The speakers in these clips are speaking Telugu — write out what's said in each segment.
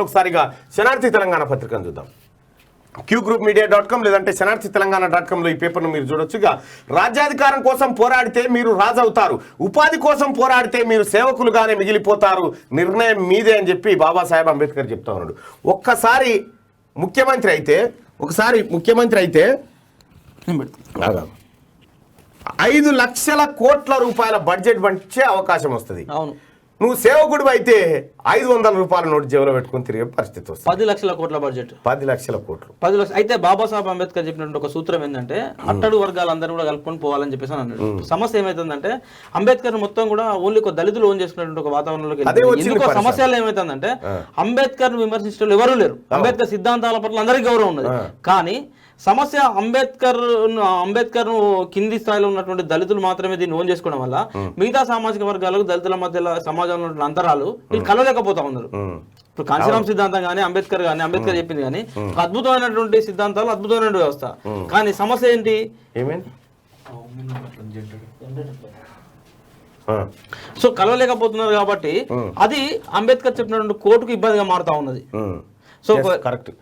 ఒకసారిగా శనార్థి తెలంగాణ పత్రికను చూద్దాం. qgroupmedia.com లేదంటే శనార్థితెలంగాణ.com ఈ పేపర్ను మీరు చూడొచ్చుగా. రాజ్యాధికారం కోసం పోరాడితే మీరు రాజవుతారు, ఉపాధి కోసం పోరాడితే మీరు సేవకులుగానే మిగిలిపోతారు, నిర్ణయం మీదే అని చెప్పి బాబాసాహెబ్ అంబేద్కర్ చెప్తా ఉన్నాడు. ఒకసారి ముఖ్యమంత్రి అయితే 5 లక్షల కోట్ల రూపాయల బడ్జెట్ వచ్చే అవకాశం వస్తుంది. అవును, నువ్వు సేవకుడు అయితే 500 రూపాయల నోటు జేబులో పెట్టుకుని తిరిగే పరిస్థితి వస్తుంది. 10 లక్షల కోట్ల బడ్జెట్, 10 లక్షల కోట్లు. 10 లక్షలు అయితే బాబాసాహెబ్ అంబేద్కర్ చెప్పినటువంటి ఒక సూత్రం ఏంటంటే అట్టడు వర్గాలందరూ కూడా కలుపుకొని పోవాలని చెప్పేసి అన్నాడు. సమస్య ఏమైతుందంటే అంబేద్కర్ మొత్తం కూడా ఓన్లీ ఒక దళితులు ఓన్ చేసుకున్నటువంటి ఒక వాతావరణంలోకి ఎందుకో సమస్యలు ఏమైతుందంటే అంబేద్కర్ విమర్శించడం ఎవరూ లేరు. అంబేద్కర్ సిద్ధాంతాల పట్ల అందరికీ గౌరవం ఉన్నది. కానీ సమస్య అంబేద్కర్ కింది స్థాయిలో ఉన్నటువంటి దళితులు మాత్రమే దీన్ని ఓన్ చేసుకోవడం వల్ల మిగతా సామాజిక వర్గాలకు దళితుల మధ్య సమాజంలో ఉన్న అంతరాలు వీళ్ళు కలవలేకపోతా ఉన్నారు. ఇప్పుడు కాంశీరామ్ సిద్ధాంతం కానీ అంబేద్కర్ చెప్పింది కానీ ఒక అద్భుతమైనటువంటి సిద్ధాంతాలు, అద్భుతమైన వ్యవస్థ. కానీ సమస్య ఏంటి? సో కలవలేకపోతున్నారు కాబట్టి అది అంబేద్కర్ చెప్పినటువంటి కోర్టుకు ఇబ్బందిగా మారుతా ఉన్నది. So correct.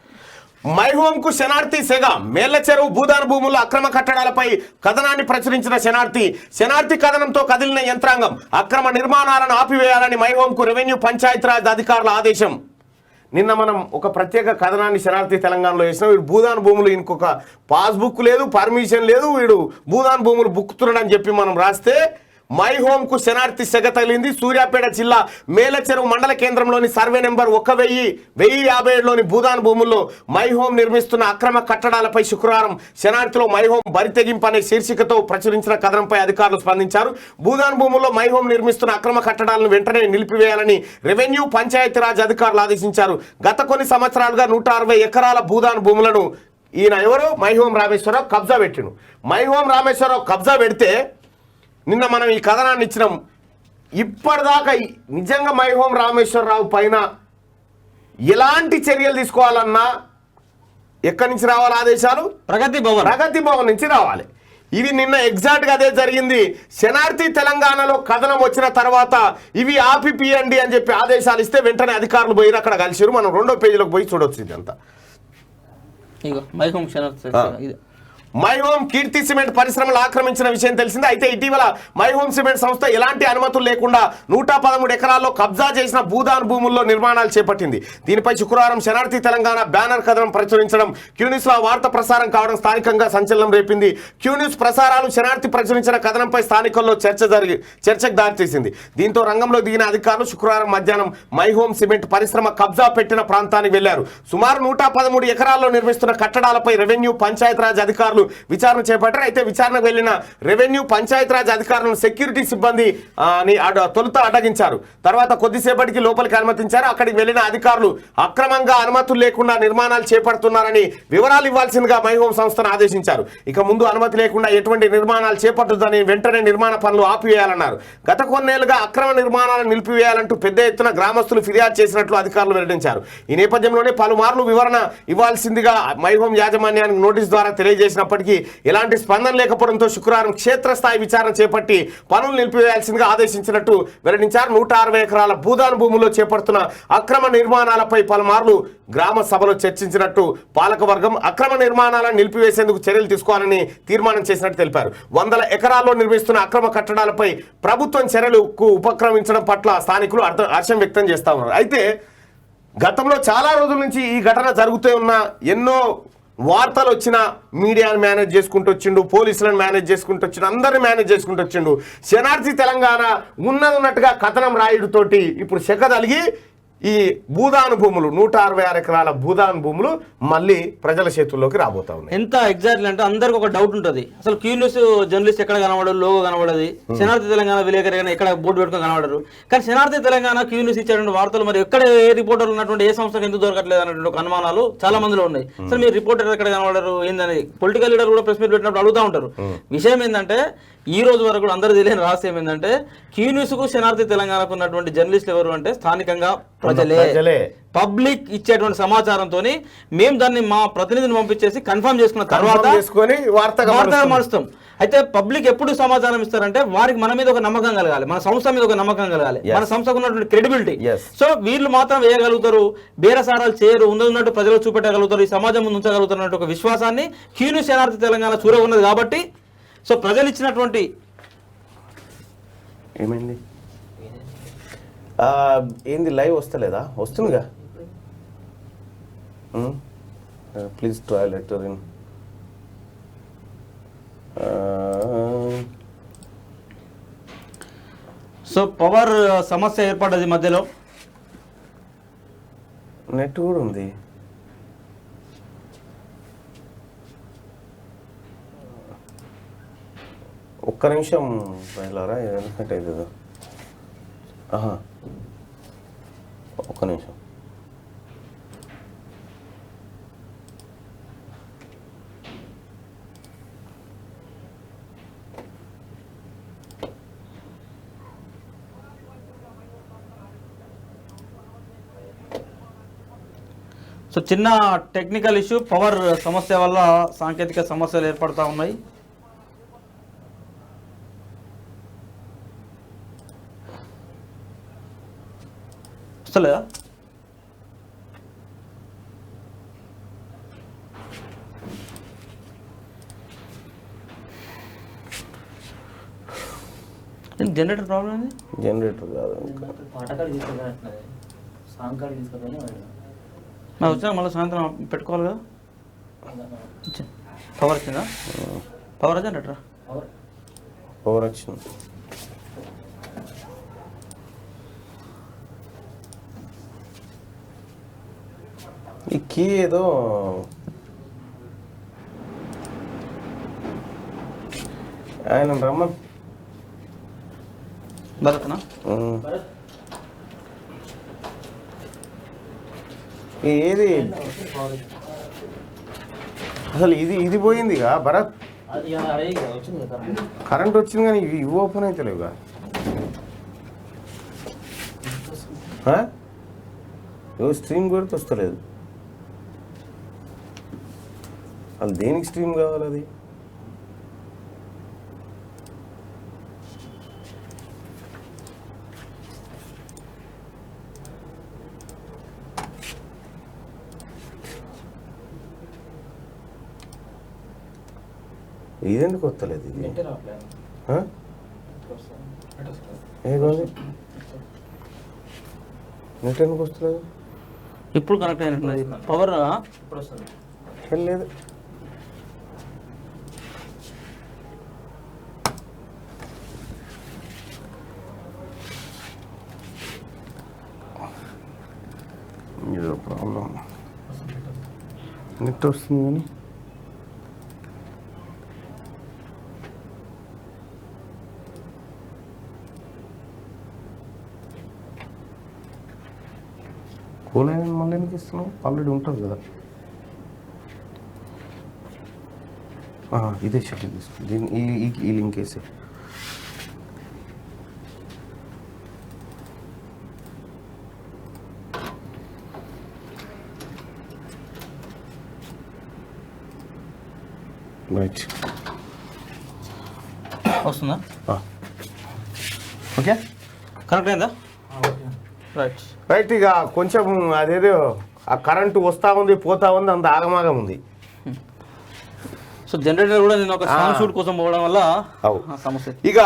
మైహోమ్ కు శనార్థి సెగ. మేళ్ల చెరువు భూదాన భూముల్లో అక్రమ కట్టడాలపై కథనాన్ని ప్రచురించిన శనార్థి కథనంతో కదిలిన యంత్రాంగం. అక్రమ నిర్మాణాలను ఆపివేయాలని మైహోమ్ కు రెవెన్యూ పంచాయతీరాజ్ అధికారుల ఆదేశం. నిన్న మనం ఒక ప్రత్యేక కథనాన్ని శనార్థి తెలంగాణలో వేసినాం. వీడు భూదాన భూములు ఇంకొక పాస్బుక్ లేదు, పర్మిషన్ లేదు, వీడు భూదాన భూములు బుక్కుతున్నాడని చెప్పి మనం రాస్తే మైహోమ్ కు శనార్థి సెగ తగిలింది. సూర్యాపేట జిల్లా మేలచెరువు మండల కేంద్రంలోని సర్వే నెంబర్ 1057లోని భూదాన భూముల్లో మైహోమ్ నిర్మిస్తున్న అక్రమ కట్టడాలపై శుక్రవారం శనార్థిలో మైహోమ్ బరితెగింపు అనే శీర్షికతో ప్రచురించిన కథనంపై అధికారులు స్పందించారు. భూదాన భూముల్లో మైహోమ్ నిర్మిస్తున్న అక్రమ కట్టడాలను వెంటనే నిలిపివేయాలని రెవెన్యూ పంచాయతీరాజ్ అధికారులు ఆదేశించారు. గత కొన్ని సంవత్సరాలుగా 160 ఎకరాల భూదాన భూములను ఈయన ఎవరు మైహోమ్ రామేశ్వరరావు కబ్జా పెట్టిను. మైహోమ్ రామేశ్వరరావు కబ్జా పెడితే నిన్న మనం ఈ కథనాన్ని ఇచ్చినాం. ఇప్పటిదాకా నిజంగా మైహోమ్ రామేశ్వరరావు పైన ఎలాంటి చర్యలు తీసుకోవాలన్నా ఎక్కడి నుంచి రావాలి ఆదేశాలు? ప్రగతి భవన్ నుంచి రావాలి. ఇది నిన్న ఎగ్జాక్ట్గా అదే జరిగింది. శనార్థి తెలంగాణలో కథనం వచ్చిన తర్వాత ఇవి ఆపిపియండి అని చెప్పి ఆదేశాలు ఇస్తే వెంటనే అధికారులు పోయి అక్కడ కలిసిరు. మనం 2వ పేజీలోకి పోయి చూడొచ్చు. ఇదంతా మైహోమ్ కీర్తి సిమెంట్ పరిశ్రమలు ఆక్రమించిన విషయం తెలిసిందే. అయితే ఇటీవల మైహోమ్ సిమెంట్ సంస్థ ఎలాంటి అనుమతులు లేకుండా 113 ఎకరాల్లో కబ్జా చేసిన భూదాన్ భూముల్లో నిర్మాణాలు చేపట్టింది. దీనిపై శుక్రవారం శనార్థి తెలంగాణ బ్యానర్ కథనం ప్రచురించడం క్యూన్యూస్ లో వార్త ప్రసారం కావడం స్థానికంగా సంచలనం రేపింది. క్యూన్యూస్ ప్రసారాలు శనార్థి ప్రచురించిన కథనంపై స్థానికుల్లో చర్చకు దారితీసింది. దీంతో రంగంలో దిగిన అధికారులు శుక్రవారం మధ్యాహ్నం మైహోమ్ సిమెంట్ పరిశ్రమ కబ్జా పెట్టిన ప్రాంతానికి వెళ్లారు. సుమారు 113 ఎకరాల్లో నిర్మిస్తున్న కట్టడాలపై రెవెన్యూ పంచాయతీరాజ్ అధికారులు విచారణ చేపట్టారు. అయితే విచారణకు వెళ్లిన రెవెన్యూ పంచాయతీరాజ్ అధికారులను సెక్యూరిటీ సిబ్బంది తొలుత అడ్డగించారు. తర్వాత కొద్దిసేపటికి లోపలికి అనుమతించారు. అక్కడికి వెళ్లిన అధికారులు అక్రమంగా అనుమతులు లేకుండా నిర్మాణాలు చేపడుతున్నారని వివరాలు ఇవ్వాల్సిందిగా మైహోమ్ సంస్థను ఆదేశించారు. ఇక ముందు అనుమతి లేకుండా ఎటువంటి నిర్మాణాలు చేపట్టొద్దని, వెంటనే నిర్మాణ పనులు ఆపివేయాలన్నారు. గత కొన్నేళ్లుగా అక్రమ నిర్మాణాలను నిలిపివేయాలంటూ పెద్ద ఎత్తున గ్రామస్తులు ఫిర్యాదు చేసినట్లు అధికారులు వెల్లడించారు. ఈ నేపథ్యంలోనే పలుమార్లు వివరణ ఇవ్వాల్సిందిగా మైహోమ్ యాజమాన్యానికి నోటీసు ద్వారా తెలియజేసిన ఎలాంటి స్పందన లేకపోవడంతో శుక్రవారం క్షేత్రస్థాయి విచారణ చేపట్టి పనులు నిలిపివేయాల్సిందిగా ఆదేశించినట్టు వెల్లడించారు. 160 ఎకరాల భూదాన భూముల్లో చేపడుతున్న అక్రమ నిర్మాణాలపై పలుమార్లు గ్రామ సభలో చర్చించినట్టు పాలకవర్గం అక్రమ నిర్మాణాలను నిలిపివేసేందుకు చర్యలు తీసుకోవాలని తీర్మానం చేసినట్టు తెలిపారు. 100 ఎకరాల్లో నిర్మిస్తున్న అక్రమ కట్టడాలపై ప్రభుత్వం చర్యలకు ఉపక్రమించడం పట్ల స్థానికులు హర్షం వ్యక్తం చేస్తా ఉన్నారు. అయితే గతంలో చాలా రోజుల నుంచి ఈ ఘటన జరుగుతూ ఉన్న ఎన్నో వార్తలు వచ్చిన మీడియాను మేనేజ్ చేసుకుంటూ వచ్చిండు, పోలీసులను మేనేజ్ చేసుకుంటూ వచ్చిండు, అందరిని మేనేజ్ చేసుకుంటూ వచ్చిండు. శనార్థి తెలంగాణ ఉన్నట్టుగా కథనం రాయుడుతోటి ఇప్పుడు శకదలిగి ఈ భూదాన భూములు 166 ఎకరాల భూదాన భూములు మళ్ళీ ప్రజల చేతుల్లోకి రాబోతా ఉన్నాయి. ఎంత ఎగ్జాక్ట్లీ అంటే అందరికి ఒక డౌట్ ఉంటుంది. అసలు క్యూన్యూస్ జర్నలిస్ట్ ఎక్కడ కనబడదు, లోగో కనబడదు, శనార్థి తెలంగాణ విలేకరి ఎక్కడ బోర్డు పెట్టుకుని కనబడరు. కానీ శనార్థి తెలంగాణ క్యూన్యూస్ ఇచ్చేటువంటి వార్తలు మరి ఎక్కడ ఏ రిపోర్టర్లు ఉన్నటువంటి ఏ సంస్థకు ఎందుకు దొరకట్లేదు అన్నటువంటి ఒక అనుమానాలు చాలా మందిలో ఉన్నాయి. అసలు మీరు రిపోర్టర్ ఎక్కడ కనబడరు ఏందని పొలిటికల్ లీడర్ కూడా ప్రెస్ మీట్ పెట్టినప్పుడు అడుగుతూ ఉంటారు. విషయం ఏంటంటే ఈ రోజు వరకు కూడా అందరూ తెలియని రహస్యం ఏంటంటే క్యూన్యూస్కు శనార్థి తెలంగాణకు ఉన్నటువంటి జర్నలిస్టులు ఎవరు అంటే స్థానికంగా ప్రజలే. పబ్లిక్ ఇచ్చేటువంటి సమాచారంతో మేము దాన్ని మా ప్రతినిధిని పంపించేసి కన్ఫర్మ్ చేసుకున్న తర్వాత వార్తగా మారుస్తాం. అయితే పబ్లిక్ ఎప్పుడు సమాచారం ఇస్తారంటే వారికి మన మీద ఒక నమ్మకం కలగాలి, మన సంస్థ మీద ఒక నమ్మకం కలగాలి, మన సంస్థకు ఉన్నటువంటి క్రెడిబిలిటీ. సో వీళ్ళు మాత్రం వేయగలుగుతారు, బేరసారాలు చేయరు, ఉన్నట్టు ప్రజలకు చూపెట్టగలుగుతారు, ఈ సమాజం ముందు ఉంచగలుగుతారు ఒక విశ్వాసాన్ని క్యూన్యూస్ శనార్థి తెలంగాణ చూర ఉన్నది. కాబట్టి సో ప్రజలు ఇచ్చినటువంటి ఏమైంది ఏంది లైవ్ వస్తలేదా? వస్తుందిగా. ప్లీజ్ టాయిలెట్ సో పవర్ సమస్య ఏర్పడ్డది, మధ్యలో నెట్ కూడా ఉంది. ఒక్క నిమిషం వెళ్ళారా, ఎందుకంటే అవుతుందా? ఒక్క నిమిషం. సో చిన్న టెక్నికల్ ఇష్యూ, పవర్ సమస్య వల్ల సాంకేతిక సమస్యలు ఏర్పడతా ఉన్నాయి. వస్తలేదా? జనరేటర్ ప్రాబ్లం ఏంది? జనరేటర్ కాదు, వచ్చినా మళ్ళీ సాయంత్రం పెట్టుకోవాలి కదా. పవర్ వచ్చిందా? పవర్ జనరేటరా? పవర్ వచ్చింది. ఈ కీ ఏదో ఆయన రమ్మన్ భరత్నా? ఏది అసలు ఇది పోయిందిగా భరత్. కరెంట్ వచ్చింది కానీ ఇవి ఓపెన్ అయితే లేవుగా. స్ట్రీమ్ కూడా వస్తలేదు. అది దేనికి స్ట్రీమ్ కావాలి? అది ఇదెందుకు వస్తలేదు? ఇది ఏది నెట్ ఎందుకు వస్తలేదు? ఇప్పుడు కనెక్ట్ అయినట్టు పవర్ లేదు. ఏదో ప్రాబ్లం. నెట్ వస్తుంది కానీ కోలైన్ మళ్ళీ ఎందుకు ఇస్తున్నావు? ఆల్రెడీ ఉంటుంది కదా. ఇదే షెడ్యూల్ తీసుకో. దీన్ని ఈ లింక్ వేసే. రైట్ వస్తుందా? ఓకే, కరెక్ట్ అయిందా? Right right. ఇక కొంచెం అదేదో ఆ కరెంటు వస్తూ ఉంది పోతా ఉంది, అంత ఆగమాగం ఉంది. సో జనరేటర్ కూడా నేను ఒక సాంగ్ షూట్ కోసం పోవడం వల్ల సమస్య. ఇక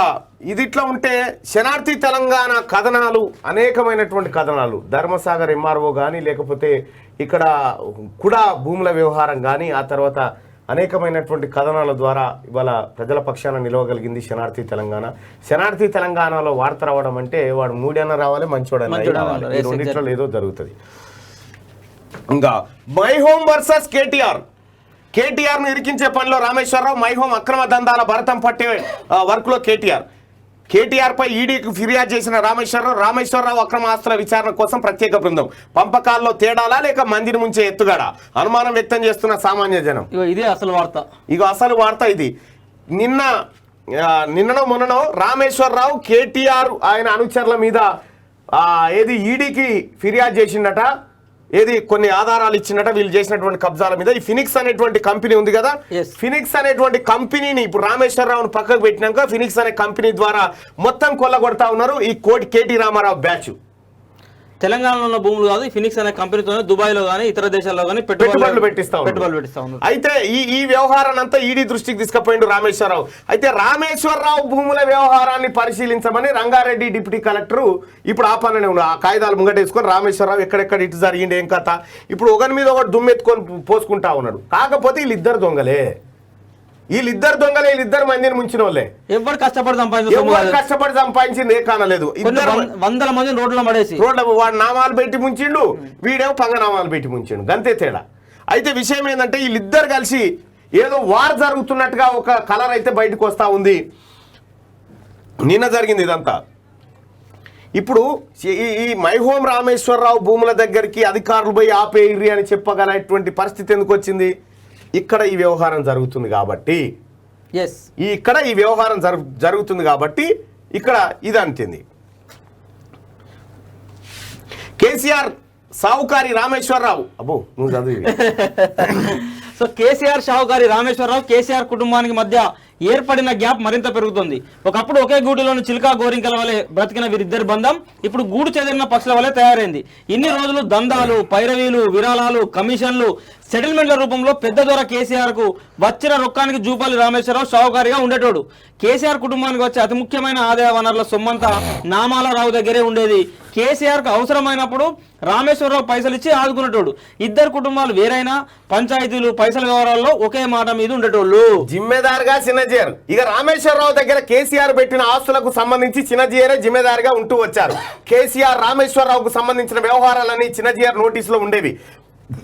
ఇది ఇట్లా ఉంటే శనార్థి తెలంగాణ కథనాలు, అనేకమైనటువంటి కథనాలు, ధర్మసాగర్ ఎంఆర్ఓ కానీ, లేకపోతే ఇక్కడ కూడా భూముల వ్యవహారం కానీ, ఆ తర్వాత అనేకమైనటువంటి కథనాల ద్వారా ఇవాళ ప్రజల పక్షాన నిలవగలిగింది శనార్థి తెలంగాణ. శనార్థి తెలంగాణలో వార్త రావడం అంటే వాడు మూడైనా రావాలి, మంచోడైనా రావాలి, ఈ రెండిట్లో ఏదో జరుగుతుంది. ఇంకా మై హోమ్ వర్సెస్ కేటీఆర్ ను ఇరికించే పనిలో రామేశ్వరరావు, మై హోమ్ అక్రమ దందాల భరతం పట్టే వర్క్లో కేటీఆర్ పై ఈడీకి ఫిర్యాదు చేసిన రామేశ్వరరావు అక్రమ ఆస్తుల విచారణ కోసం ప్రత్యేక బృందం. పంపకాల్లో తేడాలా లేక మందిని ముంచే ఎత్తుగాడా? అనుమానం వ్యక్తం చేస్తున్న సామాన్య జనం. ఇదే అసలు వార్త. అసలు వార్త ఇది. నిన్న నిన్ననో మొన్ననో రామేశ్వరరావు కేటీఆర్ ఆయన అనుచరుల మీద ఏది ఈడీకి ఫిర్యాదు చేసిండట, ఏది కొన్ని ఆధారాలు ఇచ్చిందట వీళ్ళు చేసినటువంటి కబ్జాల మీద. ఈ ఫినిక్స్ అనేటువంటి కంపెనీ ఉంది కదా, ఫినిక్స్ అనేటువంటి కంపెనీని ఇప్పుడు రామేశ్వరరావును పక్కకు పెట్టినాక ఫినిక్స్ అనే కంపెనీ ద్వారా మొత్తం కొల్లగొడతా ఉన్నారు ఈ కేటీ రామారావు బ్యాచ్. తెలంగాణలో ఉన్న భూములు కాదు, ఫినిక్స్ అనే కంపెనీతోనే దుబాయ్లో కానీ ఇతర దేశాల్లో కానీ పెట్టుబడులు పెట్టిస్తా ఉన్నారు. అయితే ఈ వ్యవహారాన్ని అంతా ఈడీ దృష్టికి తీసుకుపోయిండు రామేశ్వరరావు. అయితే రామేశ్వరరావు భూముల వ్యవహారాన్ని పరిశీలించమని రంగారెడ్డి డిప్యూటీ కలెక్టర్ ఇప్పుడు ఆ పనినే ఉన్నారు. ఆ కాగితాలు ముంగటేసుకొని రామేశ్వరరావు ఎక్కడెక్కడ ఇటు జరిగింది ఏం కథ ఇప్పుడు ఒకరి మీద ఒకటి దుమ్మెత్తుకొని పోసుకుంటా ఉన్నాడు. కాకపోతే వీళ్ళిద్దరు దొంగలే, వీళ్ళిద్దరు మందిని ముంచిన వాళ్ళే. ఎవరు కష్టపడి సంపాదించింది ఏ కానలేదు. వందల మంది రోడ్ల వాడు నామాలు పెట్టి ముంచిండు, వీడేమో పంగనామాలు పెట్టి ముంచిండు, గంతే తేడా. అయితే విషయం ఏంటంటే వీళ్ళిద్దరు కలిసి ఏదో వార్ జరుగుతున్నట్టుగా ఒక కలర్ అయితే బయటకు వస్తా ఉంది. నిన్న జరిగింది ఇదంతా. ఇప్పుడు ఈ మైహోం రామేశ్వరరావు భూముల దగ్గరికి అధికారులు పోయి ఆపేయిర్రి అని చెప్పగలటువంటి పరిస్థితి ఎందుకు వచ్చింది? ఇక్కడ ఈ వ్యవహారం జరుగుతుంది కాబట్టి, ఇక్కడ ఈ వ్యవహారం జరుగుతుంది కాబట్టి ఇక్కడ ఇది అంటుంది. కేసీఆర్ సావుకారి రామేశ్వరరావు, అబ్బో నువ్వు చదివి. సో కేసీఆర్ షావుకారి రామేశ్వరరావు కేసీఆర్ కుటుంబానికి మధ్య ఏర్పడిన గ్యాప్ మరింత పెరుగుతుంది. ఒకప్పుడు ఒకే గూడులోని చిలుకా గోరింకల వలె బ్రతికిన వీరిద్దరి బంధం ఇప్పుడు గూడు చెదిరిన పక్షుల వలె తయారైంది. ఇన్ని రోజులు దందాలు, పైరవీలు, విరాళాలు, కమిషన్లు, సెటిల్మెంట్ల రూపంలో పెద్ద దొర కేసీఆర్ కు వచ్చిన రొక్కానికి జూపల్లి రామేశ్వరరావు షావుకారిగా ఉండేటోడు. కేసీఆర్ కుటుంబానికి వచ్చే అతి ముఖ్యమైన ఆదాయ వనరుల సొమ్మంతా నామాలరావు దగ్గరే ఉండేది. కేసీఆర్ కు అవసరమైనప్పుడు రామేశ్వరరావు పైసలు ఇచ్చి ఆదుకునేటోడు. ఇద్దరు కుటుంబాలు వేరైనా పంచాయతీలు పైసల వ్యవహారాల్లో ఒకే మాట మీద ఉండేటోళ్ళు. జిమ్మెదారుగా చిన్నజీఆర్, ఇక రామేశ్వరరావు దగ్గర కేసీఆర్ పెట్టిన ఆస్తులకు సంబంధించి చిన్నజీఆరే జిమ్మెదారుగా ఉంటూ వచ్చారు. కేసీఆర్ రామేశ్వరరావుకు సంబంధించిన వ్యవహారాలన్నీ చిన్నజీఆర్ నోటీసులో ఉండేవి.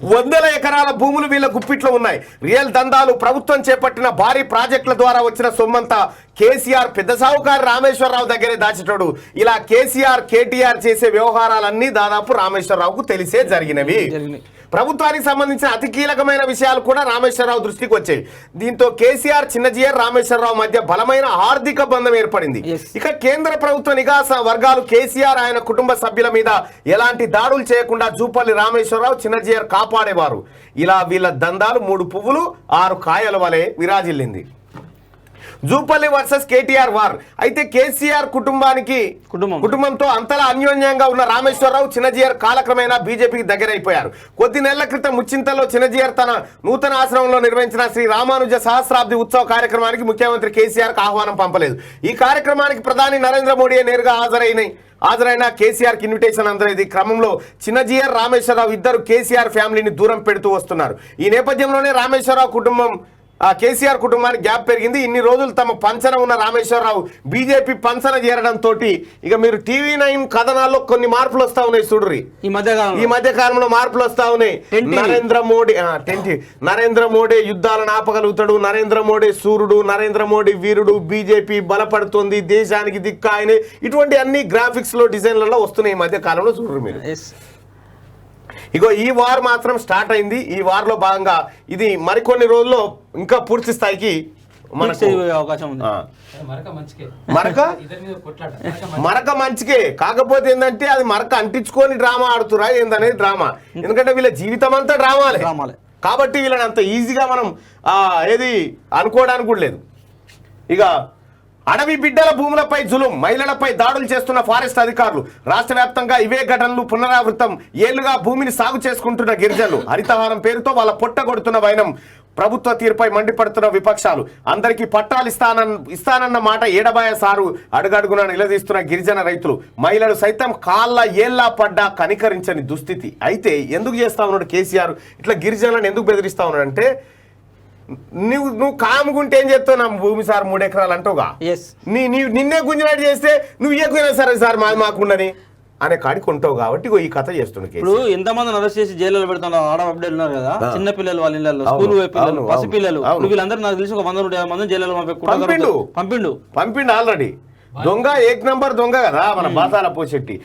వందల ఎకరాల భూములు వీళ్ళ గుప్పిట్లో ఉన్నాయి. రియల్ దందాలు, ప్రభుత్వం చేపట్టిన భారీ ప్రాజెక్టుల ద్వారా వచ్చిన సొమ్మంతా కేసీఆర్ పెద్ద సావుకారు రామేశ్వరరావు దగ్గరే దాచేటోడు. ఇలా కేసీఆర్ కేటీఆర్ చేసే వ్యవహారాలన్నీ దాదాపు రామేశ్వరరావుకు తెలిసే జరిగినవి. ప్రభుత్వానికి సంబంధించిన అతి కీలకమైన విషయాలు కూడా రామేశ్వరరావు దృష్టికి వచ్చాయి. దీంతో కేసీఆర్, చిన్నజీఆర్, రామేశ్వరరావు మధ్య బలమైన ఆర్థిక బంధం ఏర్పడింది. ఇక కేంద్ర ప్రభుత్వ నిఘా వర్గాలు కేసీఆర్ ఆయన కుటుంబ సభ్యుల మీద ఎలాంటి దాడులు చేయకుండా జూపల్లి రామేశ్వరరావు, చిన్నజీఆర్ కాపాడేవారు. ఇలా వీళ్ళ దందాలు 3 పువ్వులు 6 కాయల వలె విరాజిల్లింది. Jupally versus KTR war. అయితే కేసీఆర్ కుటుంబంతో అంతలా అన్యోన్యంగా ఉన్న రామేశ్వరరావు, చిన్నజీఆర్ కాలక్రమేణా బీజేపీకి దగ్గరైపోయారు. కొద్ది నెలల క్రితం ముచ్చింతలో చిన్నజీఆర్ తన నూతన ఆశ్రమంలో నిర్వహించిన శ్రీ రామానుజ సహస్రాబ్ది ఉత్సవ కార్యక్రమానికి ముఖ్యమంత్రి కేసీఆర్కు ఆహ్వానం పంపలేదు. ఈ కార్యక్రమానికి ప్రధాని నరేంద్ర మోడీ నేరుగా హాజరైన కేసీఆర్కి ఇన్విటేషన్ అందలేదు. ఈ క్రమంలో చిన్నజీఆర్, రామేశ్వరరావు ఇద్దరు కేసీఆర్ ఫ్యామిలీని దూరం పెడుతూ వస్తున్నారు. ఈ నేపథ్యంలోనే కేసీఆర్ కుటుంబానికి గ్యాప్ పెరిగింది. ఇన్ని రోజులు తమ పంచన ఉన్న రామేశ్వరరావు బీజేపీ పంచన చేరడంతో ఇక మీరు TV9 కథనాల్లో కొన్ని మార్పులు వస్తా ఉన్నాయి. చూడుర్రి, ఈ మధ్య కాలంలో మార్పులు వస్తా ఉన్నాయి. నరేంద్ర మోడీ యుద్ధాలను ఆపగలుగుతాడు, నరేంద్ర మోడీ సూర్యుడు, నరేంద్ర మోడీ వీరుడు, బీజేపీ బలపడుతుంది, దేశానికి దిక్కు ఆయన, ఇటువంటి అన్ని గ్రాఫిక్స్ లో డిజైన్లలో వస్తున్నాయి ఈ మధ్య కాలంలో. చూడుర్రి మీరు, ఇగో ఈ వార్ మాత్రం స్టార్ట్ అయింది. ఈ వార్ లో భాగంగా ఇది మరికొన్ని రోజుల్లో ఇంకా పూర్తి స్థాయికి అవకాశం ఉంది. మరక మంచికే, కాకపోతే ఏంటంటే అది మరక అంటించుకొని డ్రామా ఆడుతురా ఏందనేది డ్రామా. ఎందుకంటే వీళ్ళ జీవితం అంతా డ్రామాలే కాబట్టి వీళ్ళని అంత ఈజీగా మనం ఏది అనుకోవడానికి కూడా లేదు. ఇక అడవి బిడ్డల భూములపై జులుం, మహిళలపై దాడులు చేస్తున్న ఫారెస్ట్ అధికారులు. రాష్ట్ర వ్యాప్తంగా ఇవే ఘటనలు పునరావృతం. ఏళ్లుగా భూమిని సాగు చేసుకుంటున్న గిరిజనులు హరితహారం పేరుతో వాళ్ళ పొట్టగొడుతున్న వైనం. ప్రభుత్వ తీరుపై మండిపడుతున్న విపక్షాలు. అందరికీ పట్టాలు ఇస్తానన్న మాట ఏడబాయ సారు అడుగడుగున నిలదీస్తున్న గిరిజన రైతులు. మహిళలు సైతం కాళ్ళ ఏళ్లా పడ్డా కనికరించని దుస్థితి. అయితే ఎందుకు చేస్తా ఉన్నాడు కేసీఆర్ ఇట్లా గిరిజనులను ఎందుకు బెదిరిస్తా ఉన్నాడు అంటే, నువ్వు కాముకుంటే ఏం చెప్తావు, నా భూమి సార్ 3 ఎకరాలు అంటావుగా, నిన్నే గుంజినట్టు చేస్తే నువ్వు ఇయ్యకపోయినా సరే సార్ మాకుండని అనే కాడికి ఉంటావు కాబట్టి ఈ కథ చేస్తున్నాడు. ఇప్పుడు ఎంతమంది అరెస్ట్ చేసి జైల్లో పెడుతున్నారు, ఆడ అప్డేట్ ఉన్నారు కదా, చిన్న పిల్లలు వాళ్ళ ఇళ్ళలో, స్కూల్ పిల్లలు, పసి పిల్లలు, వీళ్ళందరూ నాకు తెలిసి ఒక 150 మంది జైల్లో పంపిండు ఆల్రెడీ. దొంగ ఏక్ నంబర్ దొంగ కదా మన బాసాల పోచెట్టి.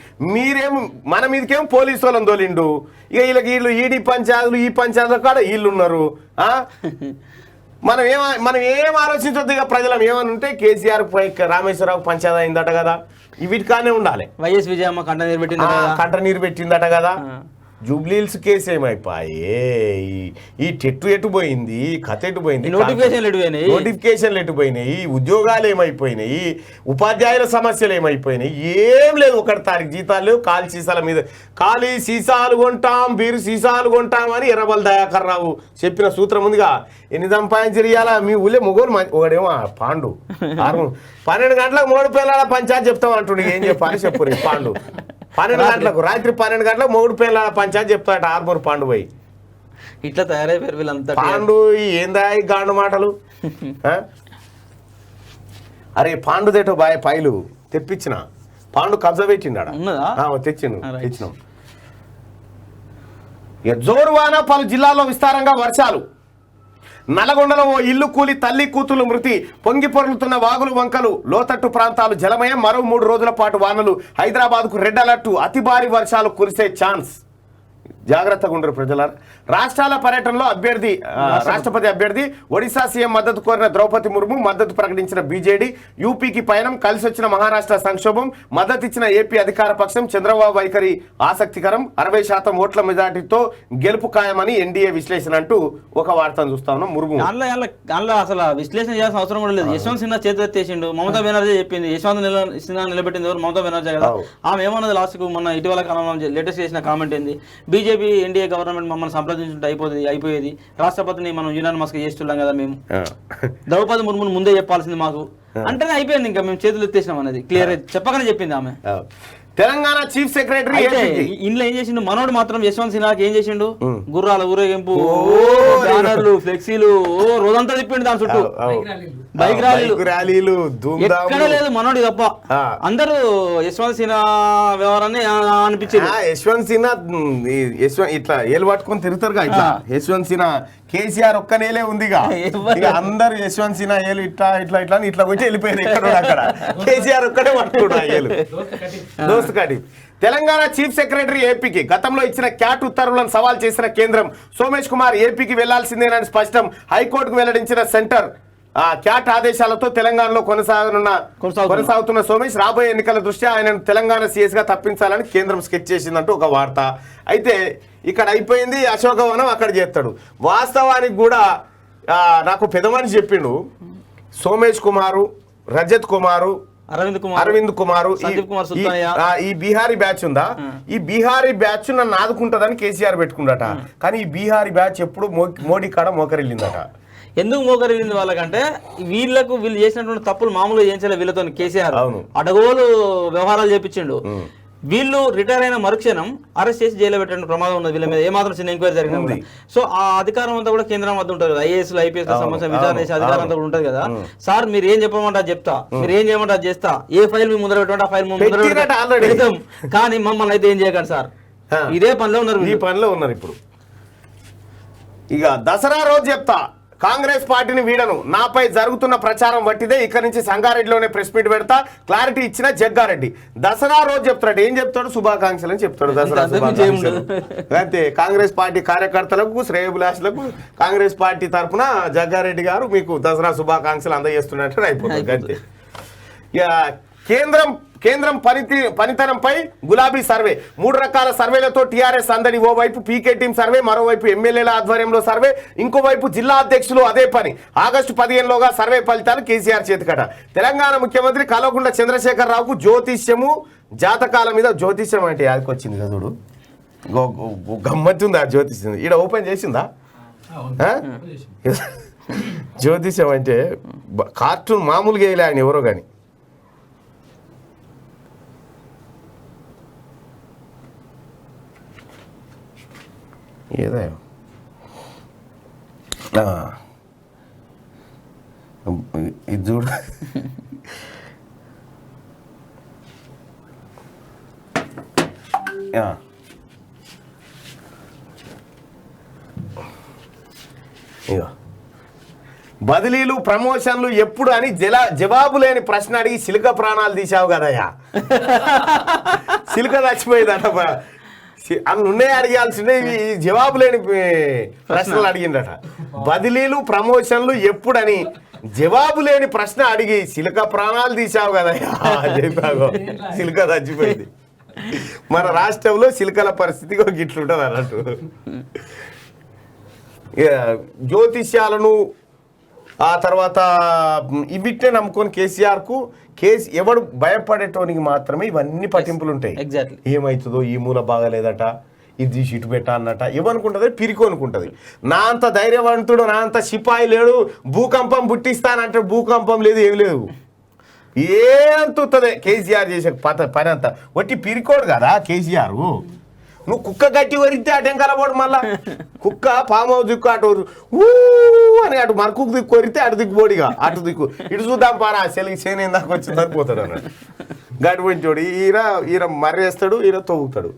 మన మీదకేమో పోలీసు వాళ్ళని తోలిండు. ఇక వీళ్ళు ఈడీ పంచాయతీలు, ఈ పంచాయతీల కాడ వీళ్ళు ఉన్నారు. మనం ఏం ఆలోచించొద్దు ఇక ప్రజలం ఏమని ఉంటే కేసీఆర్ రామేశ్వరరావు పంచాయతీ అయిందట కదా వీటికానే ఉండాలి. వైఎస్ విజయమ్మ కంట నీరు పెట్టింది కంట నీరు పెట్టిందట కదా. జూబ్లీహిల్స్ కేసు ఏమైపోయే ఈ టెట్టు ఎటు పోయింది కథ ఎటు పోయింది నోటిఫికేషన్లు ఎటు పోయినాయి ఉద్యోగాలు ఏమైపోయినాయి ఉపాధ్యాయుల సమస్యలు ఏమైపోయినాయి ఏం లేదు. 1 తారీఖు జీతాలు లేవు. ఖాళీ సీసాల మీద ఖాళీ సీసాలు కొంటాం బీరు సీసాలు కొంటాం అని ఎర్రబల్ దయాకర్ రావు చెప్పిన సూత్రం ఉందిగా. ఎన్ని సంపాదించాలా మీ ఊళ్ళో మొగోడు ఒకడేమో పాండు 12 గంటలకు 3 పిల్లల పంచాయతీ చెప్తాం అంటుండే. ఏం చెప్పాలి చెప్పు పాండు 12 గంటలకు రాత్రి 12 గంటలకు 3 పిల్లల పంచాయతీ చెప్తాడట ఆర్మూర్ పాండు పోయి. ఇట్లా తయారైపోయారు వీళ్ళంతా. పాండు ఏందా ఈ గాండు మాటలు. అరే పాండుదేటో బాయ్ పైలు తెప్పించిన పాండు కబ్జా పెట్టిండా తెచ్చినాం. జోరువాన పలు జిల్లాల్లో విస్తారంగా వర్షాలు. నల్గొండలో ఓ ఇల్లు కూలి తల్లి కూతురు మృతి. పొంగి పొర్లుతున్న వాగులు వంకలు లోతట్టు ప్రాంతాలు జలమయం. మరో 3 రోజుల పాటు వానలు. హైదరాబాద్కు రెడ్ అలర్టు. అతి భారీ వర్షాలు కురిసే ఛాన్స్. జాగ్రత్తగా ఉండరు ప్రజలారా. రాష్ట్రాల పర్యటనలో రాష్ట్రపతి అభ్యర్థి ఒడిశా సీఎం మద్దతు కోరిన ద్రౌపది ముర్ము మద్దతు ప్రకటించిన బీజేడీ. యూపీకి పయనం కలిసి వచ్చిన మహారాష్ట్ర సంక్షోభం. మద్దతిచ్చిన ఏపీ అధికార పక్షం. చంద్రబాబు వైఖరి ఆసక్తికరం. 60% ఓట్ల మెజార్టీతో గెలుపు ఖాయమని ఎన్డీఏ విశ్లేషణ అంటూ ఒక వార్తను చూస్తా ఉన్నాం. ముర్ము అసలు విశ్లేషణ చేయాల్సిన అవసరం కూడా లేదు. యశ్వంత్ సిన్హా చేతులెత్తేసిండు. మమతా బెనర్జీ చెప్పింది. యశ్వంత్ సిన్హా నిలబెట్టింది ఎవరు? మమతా బెనర్జీ కదా. ఆమె ఏమన్నది లాస్ట్ కు మొన్న ఇటీవల కాలంలో లేటెస్ట్ చేసిన కామెంట్ ఏంది? బీజేపీ ఎన్డీఏ గవర్నమెంట్ మమ్మల్ని సంప్రదించుంటే అయిపోయేది. రాష్ట్రపతిని మనం యునానిమస్ గా చేస్తున్నాం కదా మేము. ద్రౌపది ముర్మును ముందే చెప్పాల్సింది మాకు అంటేనే అయిపోయింది. ఇంకా మేము చేతులు ఎత్తేసినాం అనేది క్లియర్ చెప్పకనే చెప్పింది ఆమె. తెలంగాణ చీఫ్ సెక్రటరీ ఇంట్లో ఏం చేసిండు మనోడు మాత్రం యశ్వంత్ సిన్హాకి ఏం చేసిండు? గుర్రాల ఊరేగింపు, బ్యానర్లు, ఫ్లెక్సీలు రోజంతా తిప్పిండు దాని చుట్టూ. బైక్ ర్యాలీలు ఎక్కడ లేదు మనోడి తప్ప. అందరూ యశ్వంత్ సిన్హా వ్యవహారాన్ని అనిపించింది. యశ్వంత్ సిన్హా ఇట్లా ఏలు పట్టుకొని తిరుగుతారుగా. ఇట్లా యశ్వంత్ సిన్హా కేసీఆర్ ఒక్కనేలే ఉందిగా. అందరు యశ్వంత్ సిన్హా ఏలు ఇట్లా ఇట్లా ఇట్లా ఇట్లా వచ్చి వెళ్ళిపోయారు. ఎక్కడ అక్కడ కేసీఆర్ ఒక్కడే పట్టుకున్నా ఏలు. దోస్త్ కటి. తెలంగాణ చీఫ్ సెక్రటరీ ఏపీకి గతంలో ఇచ్చిన క్యాట్ ఉత్తర్వులను సవాల్ చేసిన కేంద్రం. సోమేష్ కుమార్ ఏపీకి వెళ్లాల్సిందేనని స్పష్టం. హైకోర్టుకు వెల్లడించిన సెంటర్. క్యాట్ ఆదేశాలతో తెలంగాణలో కొనసాగుతున్న సోమేష్ రాబోయే ఎన్నికల దృష్ట్యా ఆయనను తెలంగాణ సీఎస్ గా తప్పించాలని కేంద్రం స్కెచ్ చేసిందంటూ ఒక వార్త. అయితే ఇక్కడ అయిపోయింది అశోకవనం అక్కడ చేస్తాడు. వాస్తవానికి కూడా నాకు పెద్ద మనిషి చెప్పిండు. సోమేష్ కుమారు, రజత్ కుమారు, అరవింద్ కుమారు ఈ బీహారీ బ్యాచ్ ఉందా, ఈ బీహారీ బ్యాచ్ నన్ను ఆదుకుంటుందని కేసీఆర్ పెట్టుకుందట. కానీ ఈ బీహారీ బ్యాచ్ ఎప్పుడు మోడీ కాడ మోకరిల్లిందట. ఎందుకు మోకరిల్లింది వాళ్ళకంటే వీళ్ళు చేసినటువంటి తప్పులు మామూలుగా చేయించలే. వీళ్ళతో కేసీఆర్ అడగోలు వ్యవహారాలు చేపించిండు. వీళ్ళు రిటైర్ అయిన మరుక్షణం అరెస్ట్ చేసి జైల్లో పెట్టిన ప్రమాదం ఉన్నది. వీళ్ళ మీద ఏమాత్రం చిన్న ఎంక్వైరీ జరిగింది. సో ఆ అధికారం అంతా కూడా కేంద్రం వద్ద ఉంటుంది కదా. ఐఏఎస్ ఐపీఎస్ సంబంధించిన విచారణ చేసే అధికారం అంతా కూడా ఉంటుంది కదా. సార్ మీరు ఏం చెప్పమంటే అది చెప్తా, మీరు ఏం చేయమంటే అది చేస్తా, ఏ ఫైల్ మీ ముందర పెట్టమంటే ఆ ఫైల్ ముందర పెడతాం, కానీ మమ్మల్ని అయితే ఏం చేయకండి సార్. ఇదే పనిలో ఉన్నారు. ఈ పనిలో ఉన్నారు. ఇప్పుడు ఇక దసరా రోజు చెప్తా కాంగ్రెస్ పార్టీని వీడను, నాపై జరుగుతున్న ప్రచారం వట్టిదే, ఇక్కడి నుంచి సంగారెడ్డిలోనే ప్రెస్ మీట్ పెడతా, క్లారిటీ ఇచ్చిన జగ్గారెడ్డి. దసరా రోజు చెప్తాడు. ఏం చెప్తాడు? శుభాకాంక్షలు అని చెప్తాడు. దసరా శుభాకాంక్షలు అంతే. కాంగ్రెస్ పార్టీ కార్యకర్తలకు, శ్రేయోభిలాషులకు కాంగ్రెస్ పార్టీ తరఫున జగ్గారెడ్డి గారు మీకు దసరా శుభాకాంక్షలు అందజేస్తున్నట్టు అయిపోతుంది అంతే. కేంద్రం పనితనంపై గులాబీ సర్వే. 3 రకాల సర్వేలతో టీఆర్ఎస్ అందడి. ఓవైపు పీకే టీం సర్వే, మరోవైపు ఎమ్మెల్యేల ఆధ్వర్యంలో సర్వే, ఇంకోవైపు జిల్లా అధ్యక్షులు అదే పని. ఆగస్టు 15లోగా సర్వే ఫలితాలు కేసీఆర్ చేతికట. తెలంగాణ ముఖ్యమంత్రి కల్వకుంట్ల చంద్రశేఖరరావుకు జ్యోతిష్యము, జాతకాల మీద జ్యోతిష్యం అంటే యాదకి వచ్చింది కదా చూడు. గమ్మత్తుందా జ్యోతిష్యం? ఈడ ఓపెన్ చేసిందా? జ్యోతిష్యం అంటే కార్టూన్ మామూలుగా వేయలే ఆయన ఎవరో కానీ. ఏదో ఇది చూడు. బదిలీలు, ప్రమోషన్లు ఎప్పుడు అని జవాబు లేని ప్రశ్న అడిగి సిలుక ప్రాణాలు తీసావు కదయ్యా. సిలుక చచ్చిపోయిందట. అవి ఉన్నాయి అడిగాల్సిందే ఈ జవాబు లేని ప్రశ్నలు అడిగిండట. బదిలీలు ప్రమోషన్లు ఎప్పుడని జవాబు లేని ప్రశ్న అడిగి సిలిక ప్రాణాలు తీసావు కదా చెప్పాగో సిలిక చచ్చిపోయింది. మన రాష్ట్రంలో సిలికల పరిస్థితి గిట్లుంటది అన్నట్టు. జ్యోతిష్యాలను ఆ తర్వాత వీటినే నమ్ముకొని కేసీఆర్కు ఎవడు భయపడేటోనికి మాత్రమే ఇవన్నీ పట్టింపులు ఉంటాయి. ఎగ్జాక్ట్లీ ఏమవుతుందో ఈ మూల బాగాలేదట ఇది ఇటు పెట్ట అన్నట ఏమనుకుంటుంది పిరికి అనుకుంటుంది. నా అంత ధైర్యవంతుడు నా అంత సిపాయి లేడు భూకంపం పుట్టిస్తానంటే భూకంపం లేదు ఏం లేదు ఏంతుతుంది కేసీఆర్ చేసే పని అంతా వట్టి పిరికోడు కదా కేసీఆర్. నువ్వు కుక్క గట్టి వరిస్తే అటేం కలబోడు మళ్ళా కుక్క పాము దిక్కు అటు ఊ అని అటు మరకు దిక్కు కొరితే అటు దిక్కుబోడిగా అటు దిక్కు ఇటు చూద్దాం పారా సెలికి చేను దాకా వచ్చి సరిపోతాడు అన్నాడు. గడ్డి పోయించోడు ఈయన మర్రేస్తాడు ఈయన తవ్వుతాడు.